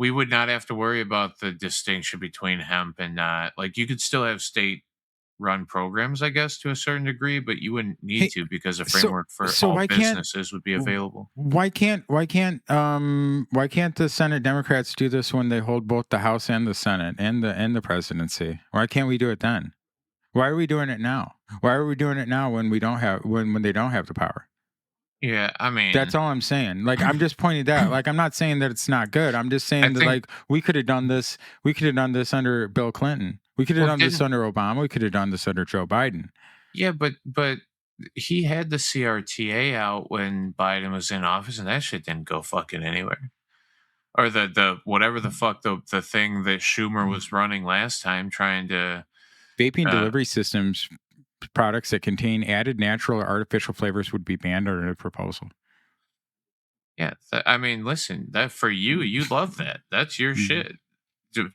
would not have to worry about the distinction between hemp and not. You could still have state run programs, I guess, to a certain degree, but you wouldn't need to because a framework for all businesses would be available. Why can't the Senate Democrats do this when they hold both the House and the Senate and the presidency? Why can't we do it then? Why are we doing it now? Why are we doing it now when we don't have when they don't have the power? Yeah, I mean, that's all I'm saying. I'm just pointing that. I'm not saying that it's not good. I'm just saying that we could have done this. We could have done this under Bill Clinton. We could have done this under Obama. We could have done this under Joe Biden. Yeah, but he had the CRTA out when Biden was in office, and that shit didn't go fucking anywhere. Or the whatever the fuck the thing that Schumer was running last time, trying to vaping delivery systems. Products that contain added natural or artificial flavors would be banned under the proposal. Yeah, I mean, listen, that for you love that. That's your shit.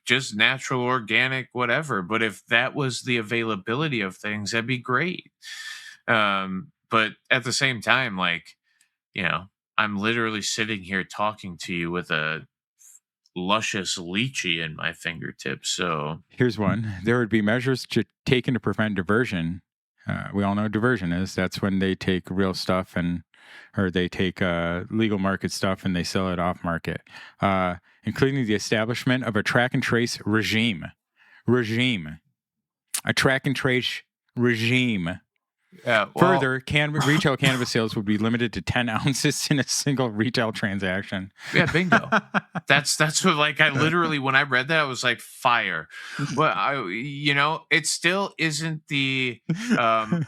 Just natural, organic, whatever. But if that was the availability of things, that'd be great. But at the same time, I'm literally sitting here talking to you with a luscious lychee in my fingertips. So here's one. There would be measures taken to prevent diversion. We all know what diversion is. That's when they take real stuff or they take legal market stuff and they sell it off market, including the establishment of a track and trace regime. A track and trace regime. Further, retail cannabis sales would be limited to 10 ounces in a single retail transaction. Yeah, bingo. That's what I literally when I read that I was like fire. But it still isn't the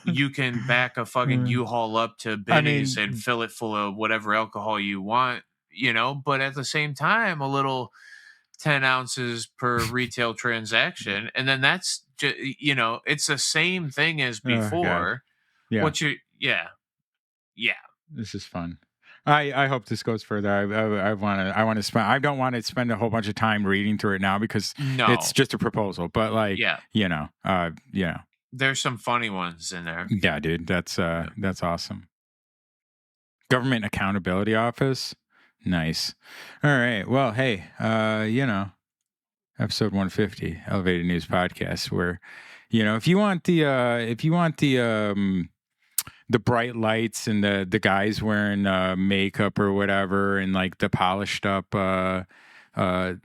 you can back a fucking U-Haul up to Benny's and fill it full of whatever alcohol you want, but at the same time a little 10 ounces per retail transaction, and then that's it's the same thing as Oh, God. before. Yeah. Yeah. This is fun. I hope this goes further. I want to spend. I don't want to spend a whole bunch of time reading through it now because No. it's just a proposal. But like, Yeah. There's some funny ones in there. Yeah, dude, that's awesome. Government Accountability Office, nice. All right. Well, hey, episode 150, Elevated News Podcast, where, if you want the bright lights and the guys wearing makeup or whatever and like the polished up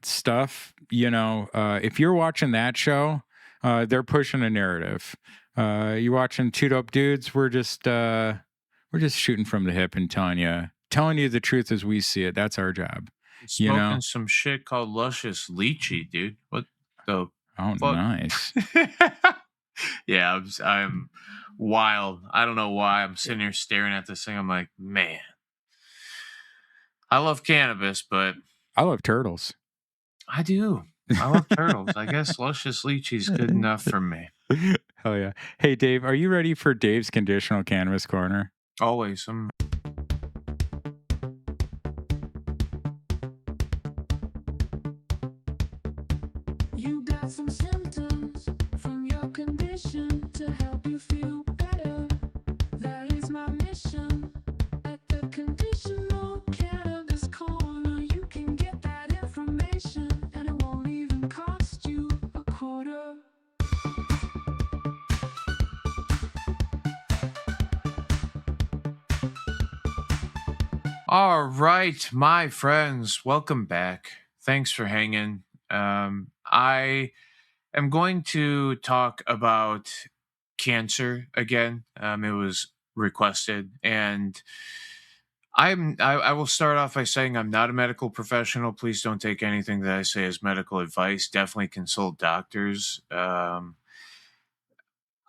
stuff, if you're watching that show, they're pushing a narrative. You watching Two Dope Dudes, we're just shooting from the hip and telling you the truth as we see it. That's our job. Smoking some shit called luscious lychee, dude. What the fuck? Nice. Yeah, I'm wild. I don't know why I'm sitting here staring at this thing. I'm like, man, I love cannabis, but I love turtles. I do. I love turtles. I guess luscious lychee is good enough for me. Hell yeah. Hey, Dave, are you ready for Dave's Conditional Cannabis Corner? Always. You got some symptoms from your condition to help you feel better. That is my mission. At the Conditional Cannabis Corner, you can get that information, and it won't even cost you a quarter. All right, my friends, welcome back. Thanks for hanging. I am going to talk about cancer again. It was requested, and I will start off by saying I'm not a medical professional. Please don't take anything that I say as medical advice. Definitely consult doctors. I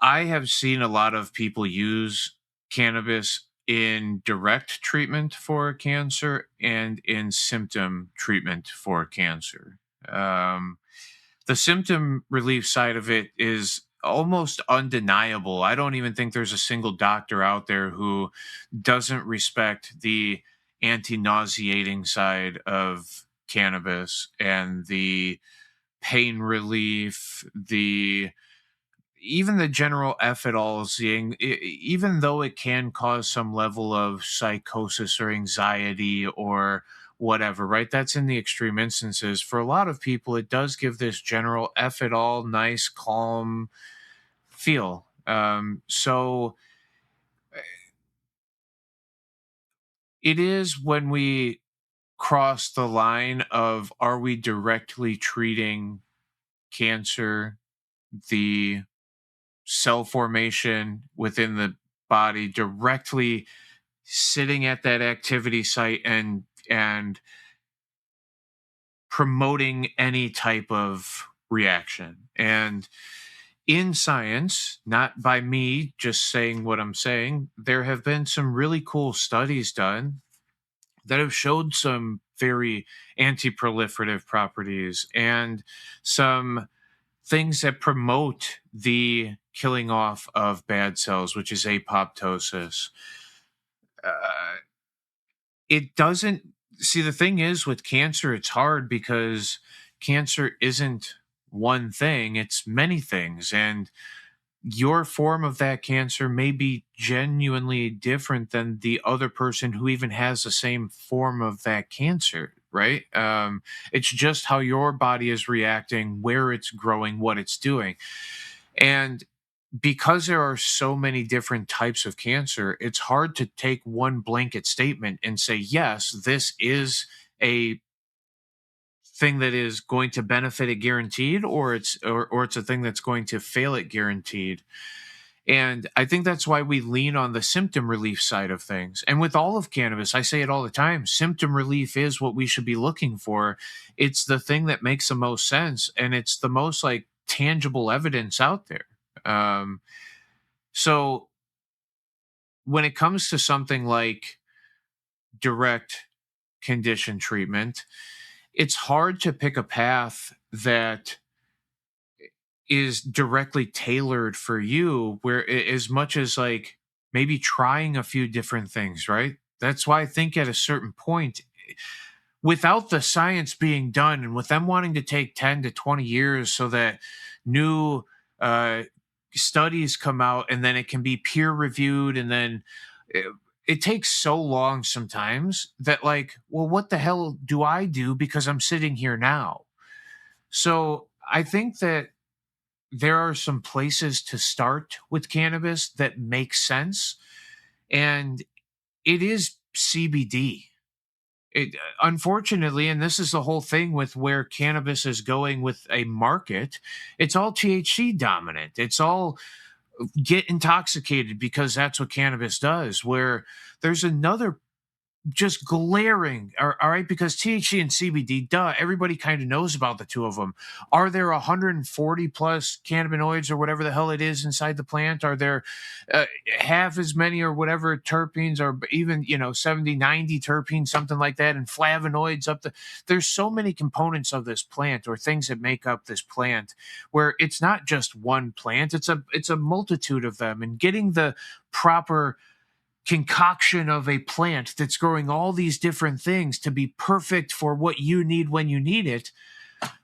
have seen a lot of people use cannabis in direct treatment for cancer and in symptom treatment for cancer. The symptom relief side of it is almost undeniable. I don't even think there's a single doctor out there who doesn't respect the anti-nauseating side of cannabis and the pain relief, even the general effitalzing, even though it can cause some level of psychosis or anxiety or whatever, right? That's in the extreme instances. For a lot of people, it does give this general F it all, nice, calm feel. So it is when we cross the line of are we directly treating cancer, the cell formation within the body, directly sitting at that activity site and promoting any type of reaction. And in science, not by me just saying what I'm saying, there have been some really cool studies done that have showed some very anti-proliferative properties and some things that promote the killing off of bad cells, which is apoptosis. It doesn't see, the thing is with cancer, it's hard because cancer isn't one thing, it's many things. And your form of that cancer may be genuinely different than the other person who even has the same form of that cancer, right? It's just how your body is reacting, where it's growing, what it's doing. And because there are so many different types of cancer, it's hard to take one blanket statement and say, yes, this is a thing that is going to benefit it guaranteed, or it's a thing that's going to fail it guaranteed. And I think that's why we lean on the symptom relief side of things. And with all of cannabis, I say it all the time, symptom relief is what we should be looking for. It's the thing that makes the most sense, and it's the most like tangible evidence out there. So when it comes to something like direct condition treatment, it's hard to pick a path that is directly tailored for you, where as much as like maybe trying a few different things, right? That's why I think at a certain point, without the science being done and with them wanting to take 10 to 20 years so that new uh, studies come out and then it can be peer reviewed, and then it, it takes so long sometimes that, like, well, what the hell do I do because I'm sitting here now? So I think that there are some places to start with cannabis that make sense, and it is CBD. It unfortunately, and this is the whole thing with where cannabis is going with a market, it's all THC dominant. It's all get intoxicated because that's what cannabis does. Where there's another just glaring, all right, because THC and CBD, duh, everybody kind of knows about the two of them. Are there 140 plus cannabinoids or whatever the hell it is inside the plant? Are there uh, half as many or whatever terpenes, or even 70, 90 terpenes, something like that, and flavonoids up the there's so many components of this plant, or things that make up this plant, where it's not just one plant, it's a multitude of them, and getting the proper concoction of a plant that's growing all these different things to be perfect for what you need when you need it.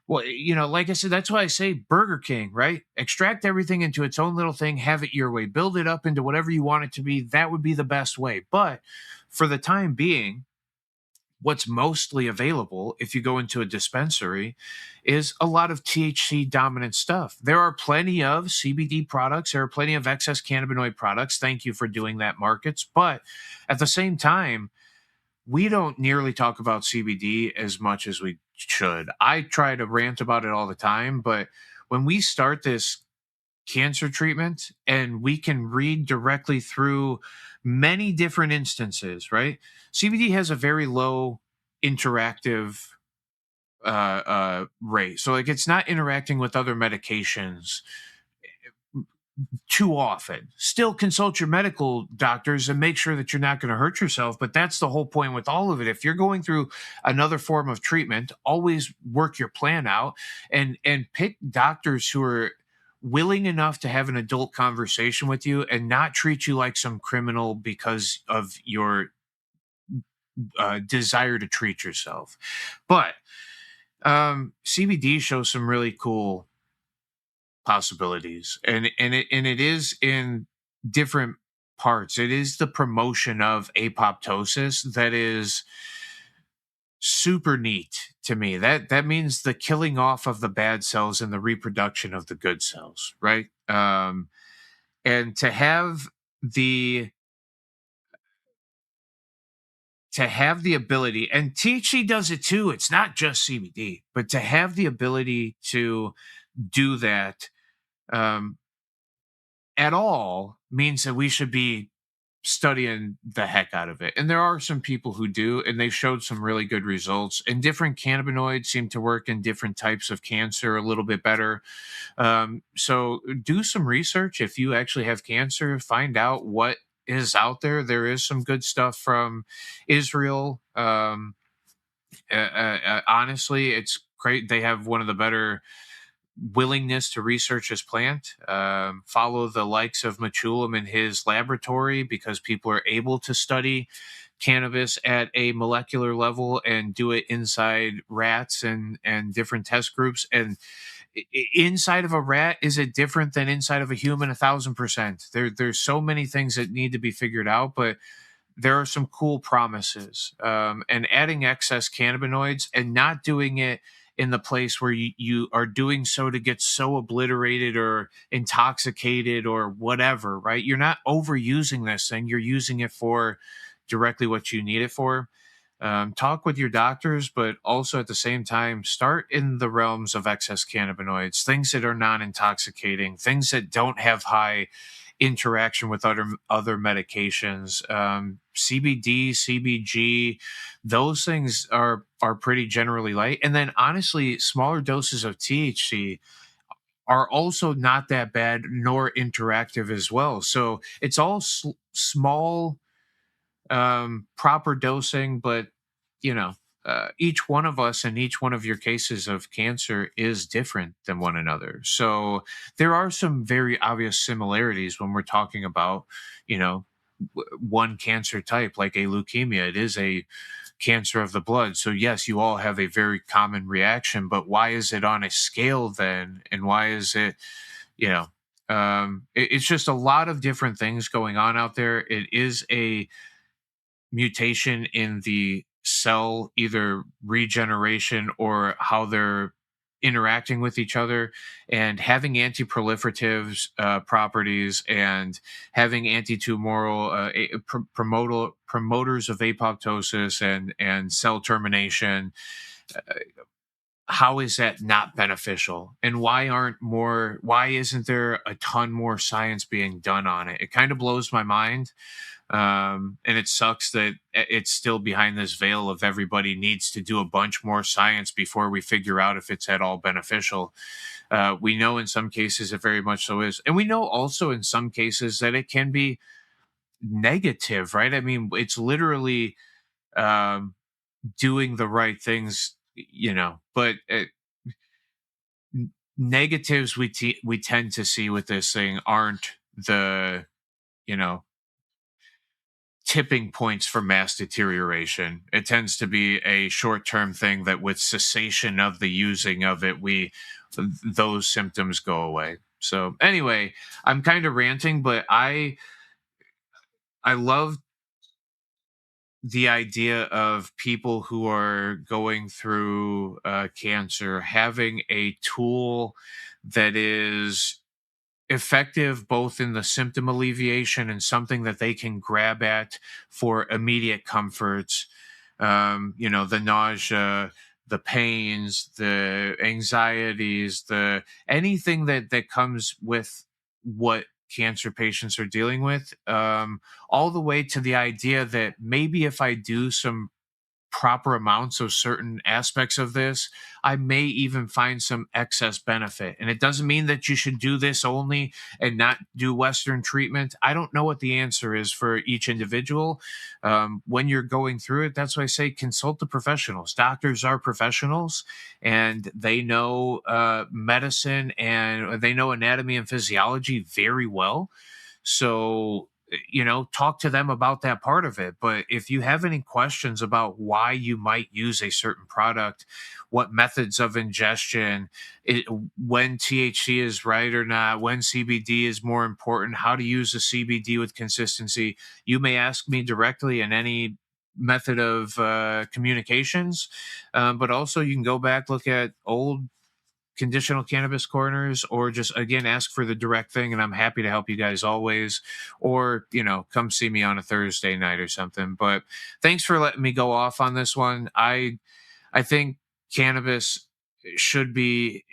Well, like I said, that's why I say Burger King, right? Extract everything into its own little thing, have it your way, build it up into whatever you want it to be. That would be the best way. But for the time being, what's mostly available if you go into a dispensary is a lot of THC dominant stuff. There are plenty of CBD products, there are plenty of excess cannabinoid products. Thank you for doing that, markets. But at the same time, we don't nearly talk about CBD as much as we should. I try to rant about it all the time, but when we start this cancer treatment and we can read directly through many different instances, right? CBD has a very low interactive rate. So, like, it's not interacting with other medications too often. Still consult your medical doctors and make sure that you're not going to hurt yourself. But that's the whole point with all of it. If you're going through another form of treatment, always work your plan out and pick doctors who are willing enough to have an adult conversation with you and not treat you like some criminal because of your desire to treat yourself. But CBD shows some really cool possibilities, and it is in different parts. It is the promotion of apoptosis that is super neat to me. That means the killing off of the bad cells and the reproduction of the good cells, right? And the to have the ability, and THC does it too, it's not just CBD, but to have the ability to do that um, at all means that we should be studying the heck out of it. And there are some people who do, and they've showed some really good results. And different cannabinoids seem to work in different types of cancer a little bit better. So do some research. If you actually have cancer, find out what is out there. There is some good stuff from Israel. Honestly, it's great. They have one of the better willingness to research his plant. Follow the likes of Machulam in his laboratory, because people are able to study cannabis at a molecular level and do it inside rats and different test groups. And inside of a rat, is it different than inside of a human? 1,000%. There's so many things that need to be figured out, but there are some cool promises. And adding excess cannabinoids and not doing it in the place where you are doing so to get so obliterated or intoxicated or whatever, right? You're not overusing this thing. You're using it for directly what you need it for. Talk with your doctors, but also at the same time, start in the realms of excess cannabinoids, things that are non-intoxicating, things that don't have high interaction with other medications. CBD, CBG, those things are pretty generally light. And then honestly, smaller doses of THC are also not that bad nor interactive as well. So it's all small, proper dosing, but you know, each one of us and each one of your cases of cancer is different than one another. So there are some very obvious similarities when we're talking about, you know, one cancer type like a leukemia. It is a cancer of the blood. So yes, you all have a very common reaction, but why is it on a scale then? And why is it, you know, it's just a lot of different things going on out there. It is a mutation in the cell, either regeneration or how they're interacting with each other, and having anti-proliferatives properties and having anti-tumoral promoters of apoptosis and cell termination. How is that not beneficial, and why isn't there a ton more science being done on it? It kind of blows my mind. And it sucks that it's still behind this veil of everybody needs to do a bunch more science before we figure out if it's at all beneficial. We know in some cases it very much so is. And we know also in some cases that it can be negative, right? I mean, it's literally um, doing the right things, but negatives we tend to see with this thing aren't the, you know, tipping points for mass deterioration. It tends to be a short-term thing that with cessation of the using of it, those symptoms go away. So anyway, I'm kind of ranting, but I love the idea of people who are going through cancer having a tool that is effective both in the symptom alleviation and something that they can grab at for immediate comforts. The nausea, the pains, the anxieties, the anything that comes with what cancer patients are dealing with, all the way to the idea that maybe if I do some proper amounts of certain aspects of this, I may even find some excess benefit. And it doesn't mean that you should do this only and not do Western treatment. I don't know what the answer is for each individual. When you're going through it, that's why I say consult the professionals. Doctors are professionals and they know medicine and they know anatomy and physiology very well. So talk to them about that part of it. But if you have any questions about why you might use a certain product, what methods of ingestion, when THC is right or not, when CBD is more important, how to use the CBD with consistency, you may ask me directly in any method of communications. But also you can go back, look at old conditional cannabis corners, or just again ask for the direct thing, and I'm happy to help you guys always. Or come see me on a Thursday night or something. But thanks for letting me go off on this one. I think cannabis should be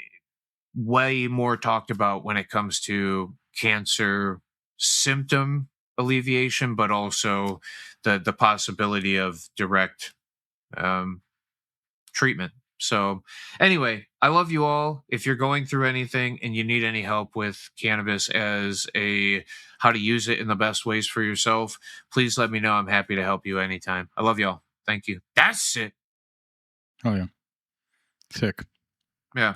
way more talked about when it comes to cancer symptom alleviation, but also the possibility of direct treatment. So anyway, I love you all. If you're going through anything and you need any help with cannabis as how to use it in the best ways for yourself, please let me know. I'm happy to help you anytime. I love y'all. Thank you. That's it. Oh yeah. Sick. Yeah.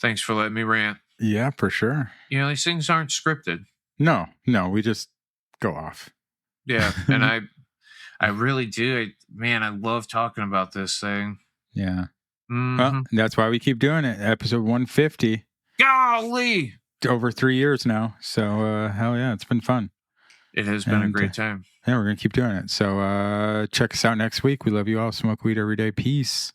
Thanks for letting me rant. Yeah, for sure. These things aren't scripted. No, we just go off. Yeah. And I really do. I love talking about this thing. Yeah. Mm-hmm. Well, that's why we keep doing it. Episode 150. Golly. Over 3 years now. So, hell yeah, it's been fun. It has been a great time. Yeah, we're going to keep doing it. So, check us out next week. We love you all. Smoke weed every day. Peace.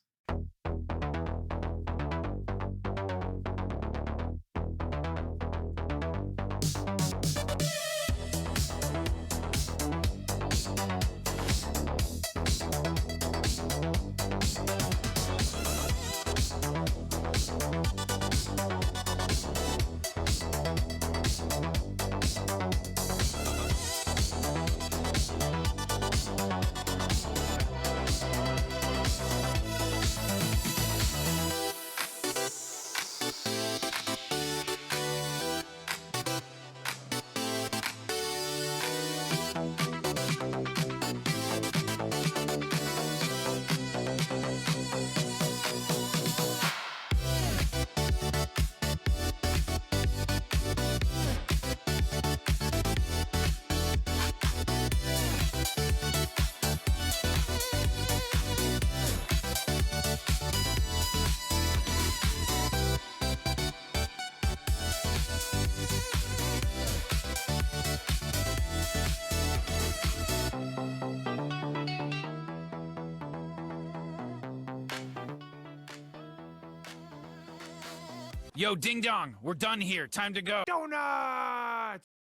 Yo, ding dong, we're done here. Time to go. Donut!